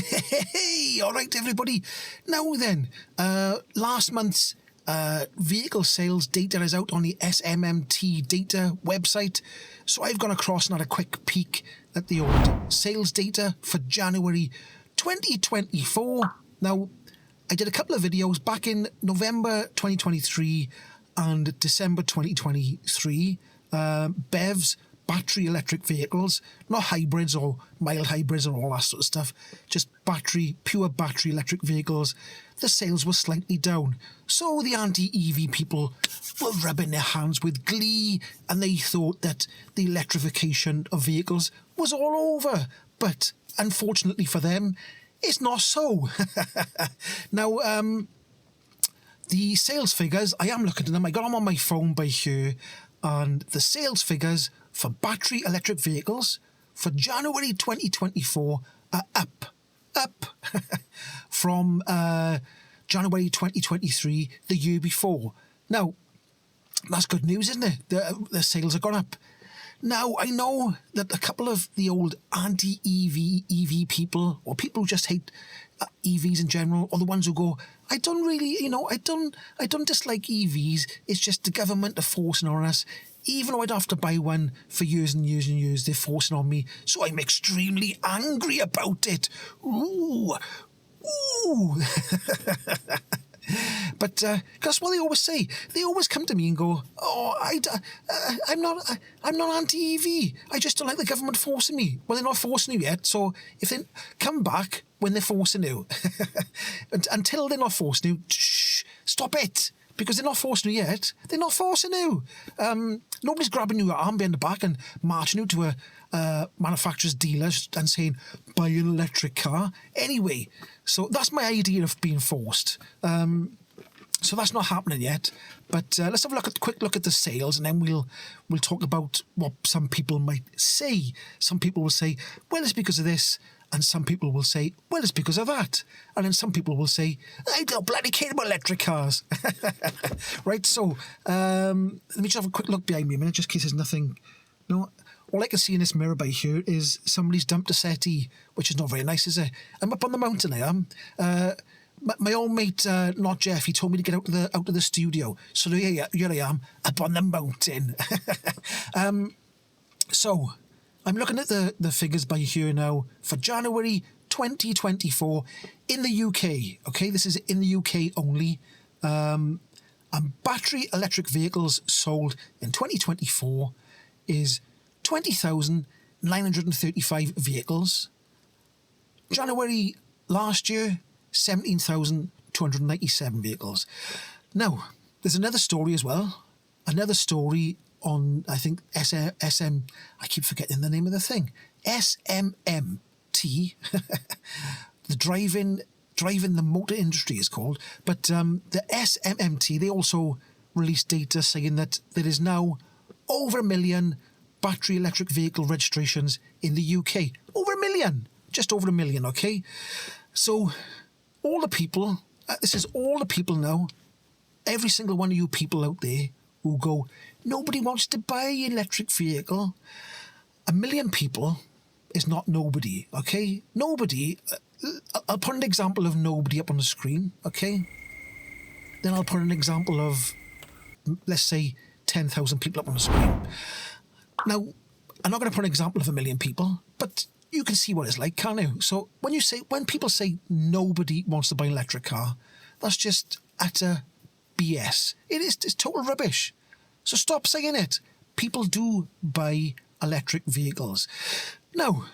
Hey, all right, everybody. Now then, last month's vehicle sales data is out on the SMMT data website. So I've gone across and had a quick peek at the old sales data for January 2024. Now, I did a couple of videos back in November 2023 and December 2023. BEVs, battery electric vehicles, not hybrids or mild hybrids or all that sort of stuff, just pure battery electric vehicles. The sales were slightly down. So the anti-EV people were rubbing their hands with glee and they thought that the electrification of vehicles was all over. But unfortunately for them, it's not so. Now, the sales figures, I am looking at them. I got them on my phone by here, and the sales figures for battery electric vehicles for January 2024 are up from January 2023, the year before. Now, that's good news, isn't it? The sales have gone up. Now, I know that a couple of the old anti-EV people, or people who just hate EVs in general, or the ones who go, I don't dislike EVs, it's just the government are forcing on us. Even though I'd have to buy one for years and years and years, they're forcing on me, so I'm extremely angry about it. Ooh. But that's what they always say. They always come to me and go, "Oh, I'm not anti-EV. I just don't like the government forcing me." Well, they're not forcing you yet. So if they come back when they're forcing you, until they're not forcing you, shh, stop it. Because they're not forcing you yet. They're not forcing you. Nobody's grabbing your arm behind the back and marching you to a manufacturer's dealer and saying, buy an electric car. Anyway, so that's my idea of being forced. So that's not happening yet. But let's have a quick look at the sales, and then we'll talk about what some people might say. Some people will say, well, it's because of this. And some people will say, well, it's because of that. And then some people will say, I don't bloody care about electric cars. Right, so let me just have a quick look behind me a minute, just in case there's nothing. No, all I can see in this mirror by here is somebody's dumped a settee, which is not very nice, is it? I'm up on the mountain, I am. My old mate, not Jeff, he told me to get out of the studio. So here I am, up on the mountain. So I'm looking at the figures by here now for January 2024 in the UK. Okay, this is in the UK only. And battery electric vehicles sold in 2024 is 20,935 vehicles. January last year, 17,297 vehicles. Now, there's another story as well. Another story on, I think, I keep forgetting the name of the thing. SMMT, the driving the motor industry is called. But the SMMT, they also released data saying that there is now over 1 million battery electric vehicle registrations in the UK. Over 1 million. Just over 1 million, okay? So all the people, this is all the people now, every single one of you people out there who go, nobody wants to buy an electric vehicle. 1 million people is not nobody, okay? Nobody, I'll put an example of nobody up on the screen, okay? Then I'll put an example of, let's say, 10,000 people up on the screen. Now, I'm not going to put an example of 1 million people, but you can see what it's like, can't you? So when people say nobody wants to buy an electric car, that's just utter BS. It's total rubbish. So stop saying it. People do buy electric vehicles. Now,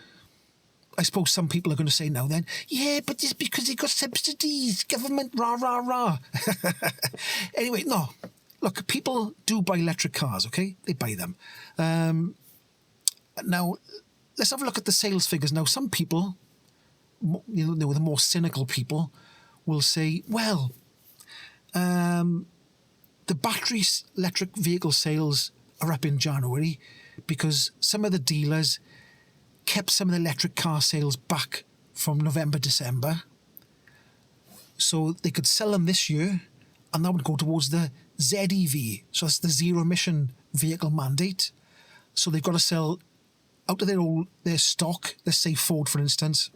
I suppose some people are going to say now then, yeah, but it's because they got subsidies, government, rah, rah, rah. Anyway, no. Look, people do buy electric cars, okay? They buy them. Now, let's have a look at the sales figures. Now, some people, the more cynical people, will say, well, the battery electric vehicle sales are up in January because some of the dealers kept some of the electric car sales back from November, December. So they could sell them this year, and that would go towards the ZEV. So that's the Zero Emission Vehicle Mandate. So they've got to sell out of their stock, let's say Ford, for instance,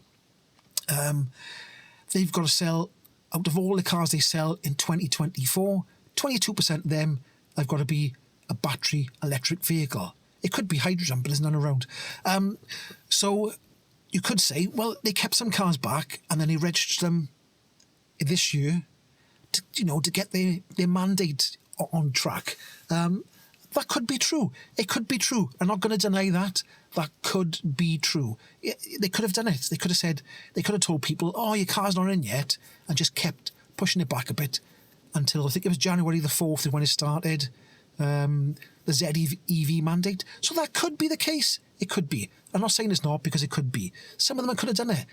They've got to sell, out of all the cars they sell in 2024, 22% of them have got to be a battery electric vehicle. It could be hydrogen, but there's none around. So you could say, well, they kept some cars back and then they registered them this year to get their mandate on track. That could be true. It could be true. I'm not going to deny that. That could be true. They could have done it. They could have said, they could have told people, oh, your car's not in yet, and just kept pushing it back a bit until, I think it was January the 4th when it started, the ZEV mandate. So that could be the case. It could be. I'm not saying it's not, because it could be. Some of them could have done it.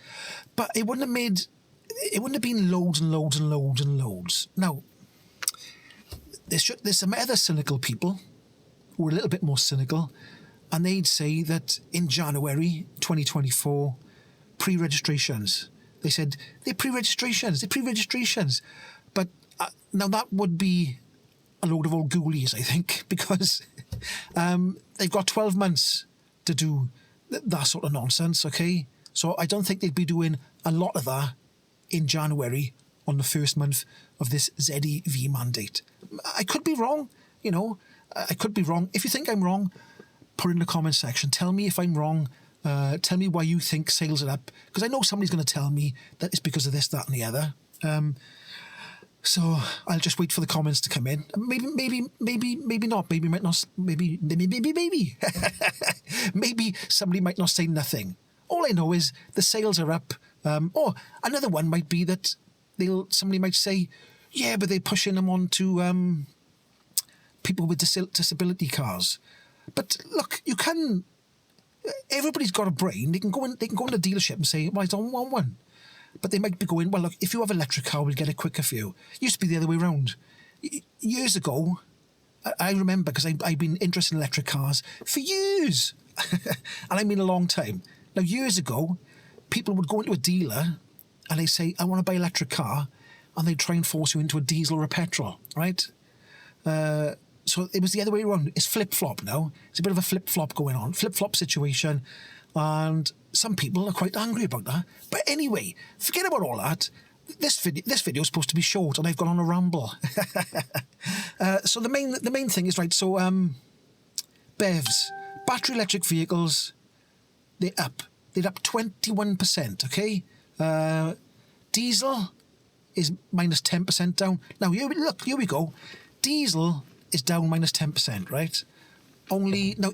But it wouldn't have been loads and loads and loads and loads. Now, there's some other cynical people who are a little bit more cynical, and they'd say that in January 2024, pre-registrations. They said, they're pre-registrations. But now that would be a load of old ghoulies, I think, because they've got 12 months to do that sort of nonsense, okay? So I don't think they'd be doing a lot of that in January on the first month of this ZEV mandate. I could be wrong, I could be wrong. If you think I'm wrong, put it in the comment section. Tell me if I'm wrong. Tell me why you think sales are up, because I know somebody's going to tell me that it's because of this, that and the other. So I'll just wait for the comments to come in. Maybe not. Maybe might not. Maybe. Maybe somebody might not say nothing. All I know is the sales are up. Or another one might be that somebody might say, yeah, but they're pushing them on to people with disability cars. But look, everybody's got a brain. They can go in the dealership and say, well, I don't want one. But they might be going, well, look, if you have an electric car, we'll get it quicker for you. It used to be the other way around. Years ago, I remember, because I've been interested in electric cars for years. And I mean a long time. Now, years ago, people would go into a dealer and they'd say, I want to buy an electric car. And they'd try and force you into a diesel or a petrol, right? So it was the other way around. It's flip-flop now. It's a bit of a flip-flop going on. Flip-flop situation. And some people are quite angry about that. But anyway, forget about all that. This video is supposed to be short, and I've gone on a ramble. So the main thing is, right, so BEVs, battery electric vehicles, they're up. They're up 21%, okay? Diesel is minus 10% down. Now, here we go. Diesel is down minus 10%, right? Only, now,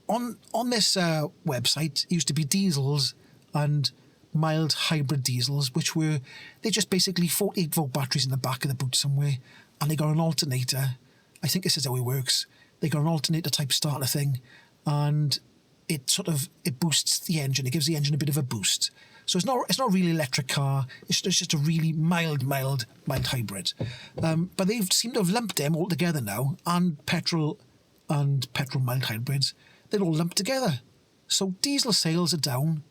on this website, it used to be diesels and mild hybrid diesels, they're just basically 48-volt batteries in the back of the boot somewhere, and they got an alternator. I think this is how it works. They got an alternator type starter thing, and it boosts the engine. It gives the engine a bit of a boost. So it's not really an electric car. It's just a really mild hybrid. But they seem to have lumped them all together now, and petrol mild hybrids. They're all lumped together. So diesel sales are down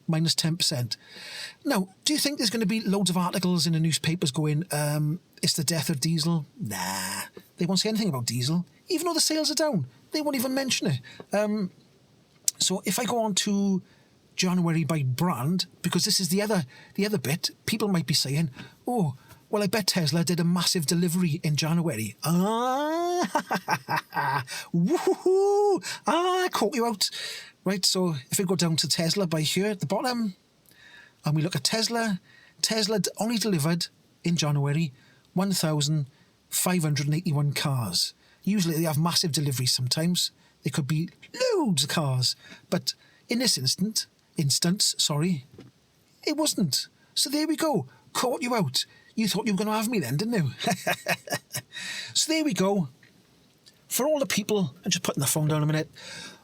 minus 10%. Now, do you think there's going to be loads of articles in the newspapers going, it's the death of diesel? Nah, they won't say anything about diesel. Even though the sales are down, they won't even mention it. So if I go on to January by brand, because this is the other bit, people might be saying, oh, well, I bet Tesla did a massive delivery in January. Woohoo! I caught you out. Right, so if we go down to Tesla by here at the bottom, and we look at Tesla only delivered in January 1,581 cars. Usually they have massive deliveries sometimes. They could be loads of cars. But in this instance, it wasn't. So there we go. Caught you out. You thought you were going to have me then, didn't you? So there we go. For all the people, I'm just putting the phone down a minute.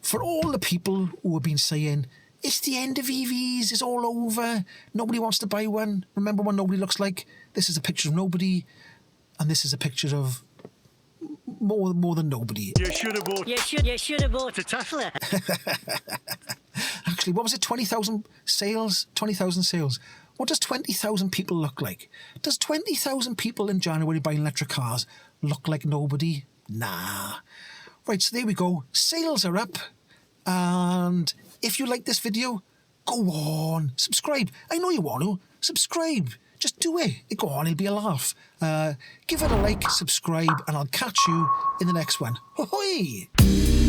For all the people who have been saying, it's the end of EVs, it's all over, nobody wants to buy one. Remember what nobody looks like? This is a picture of nobody, and this is a picture of more than nobody. You should have bought a Tesla. Actually, what was it? 20,000 sales? 20,000 sales. What does 20,000 people look like? Does 20,000 people in January buying electric cars look like nobody? Nah. Right, so there we go. Sales are up. And if you like this video, Go on, subscribe. I know you want to. Subscribe. Just do it. Go on, it'll be a laugh. Give it a like, subscribe, and I'll catch you in the next one. Ho-hoy!